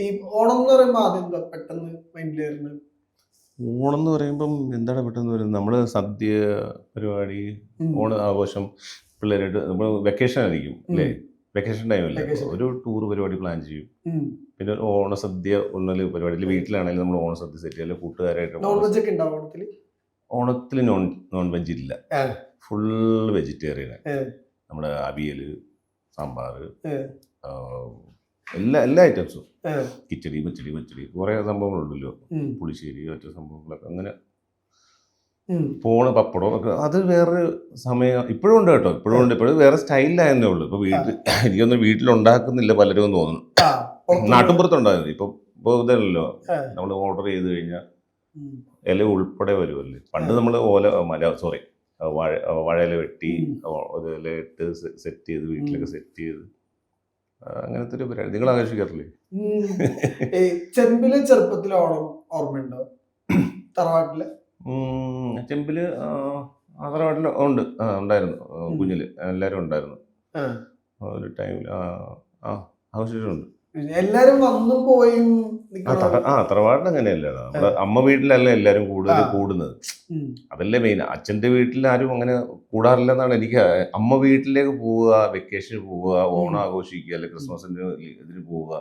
ഈ ഓണം എന്ന് പറയുമ്പോ ആദ്യം എന്താ പെട്ടെന്ന് മൈൻഡിൽ വരുന്നത്? ഓണം എന്ന് പറയുമ്പം എന്താണ് പെട്ടെന്ന് വരുന്നത്? നമ്മൾ സദ്യ പരിപാടി, ഉം, ഓണ ആഘോഷം, പിള്ളേരായിട്ട് നമ്മൾ വെക്കേഷൻ ആയിരിക്കും ഉം, അല്ലേ? വെക്കേഷൻ ടൈമല്ലേ? അപ്പോൾ vacation. ഒരു ടൂർ പരിപാടി പ്ലാൻ ചെയ്യും. ഉം. പിന്നെ ഒരു ഓണസദ്യ ഉണ്ണൽ പരിപാടി. വീട്ടിലാണെങ്കിലും നമ്മൾ ഓണസദ്യ സെറ്റ് ചെയ്യും. അല്ലെങ്കിൽ കൂട്ടുകാരായിട്ട് നോൺ വെജ് ഒക്കെ ഉണ്ടാവും ഓണത്തില്? ഓണത്തിൽ നോൺ വെജ് ഇല്ല, ഏ, ഫുൾ വെജിറ്റേറിയൻ. ഏ, നമ്മുടെ അവിയൽ, സാമ്പാർ, ഏ, എല്ലാ ഐറ്റംസും, ഏ, കിച്ചടി, പച്ചടി കുറേ സംഭവങ്ങളുണ്ടല്ലോ, ഉം, പുളിശ്ശേരി, മറ്റു സംഭവങ്ങളൊക്കെ അങ്ങനെ ഉം. പോണ്, പപ്പടം ഒക്കെ. അത് വേറെ സമയം ഇപ്പോഴും ഉണ്ട് കേട്ടോ, ഇപ്പോഴും ഉണ്ട്. ഇപ്പോഴും വേറെ സ്റ്റൈലിലായെന്നേ ഉള്ളൂ. ഇപ്പോൾ വീട്ടിൽ എനിക്കൊന്നും വീട്ടിലുണ്ടാക്കുന്നില്ല പലരും എന്ന് തോന്നുന്നു. ആ, പുറത്തുനിന്ന് നാട്ടിൻപുറത്തുണ്ടായിരുന്നു. ഇപ്പോൾ ഇതല്ലോ, ഏ, നമ്മൾ ഓർഡർ ചെയ്ത് കഴിഞ്ഞാൽ ഉം, ഇല ഉൾപ്പെടെ വരുമല്ലേ. പണ്ട് നമ്മൾ വാഴയില വെട്ടി ഉം. ഇല ഇട്ട് സെറ്റ് ചെയ്ത് വീട്ടിലൊക്കെ സെറ്റ് ചെയ്ത് അങ്ങനത്തെ ഒരു പരിപാടി നിങ്ങൾ ആഘോഷിക്കാറില്ലേ? ഉം. ഈ ചെമ്പില് ചെറുപ്പത്തിൽ ഓണം ഓർമ്മയുണ്ടോ? തറവാട്ടില്? ചെമ്പില് തറവാട്ടിൽ ഉണ്ട്, ഉണ്ടായിരുന്നു. കുഞ്ഞില് എല്ലാവരും ഉണ്ടായിരുന്നു ആ. ഒരു ടൈമിൽ. ആഘോഷിച്ചിട്ടുണ്ട്. എല്ലാരും വന്നും പോയും നിക്കണ. തറവാട്ടിൽ അങ്ങനെയല്ല. നമ്മുടെ അമ്മ വീട്ടിലല്ല എല്ലാവരും കൂടുതൽ കൂടുന്നത്. ഉം, അതല്ലേ മെയിൻ. അച്ഛൻ്റെ വീട്ടിൽ ആരും അങ്ങനെ കൂടാറില്ലെന്നാണ് എനിക്ക്. അമ്മ വീട്ടിലേക്ക് പോവുക, വെക്കേഷന് പോവുക, ഓണം ആഘോഷിക്കുക, അല്ലെങ്കിൽ ക്രിസ്മസിന് ഇതിന് പോവുക,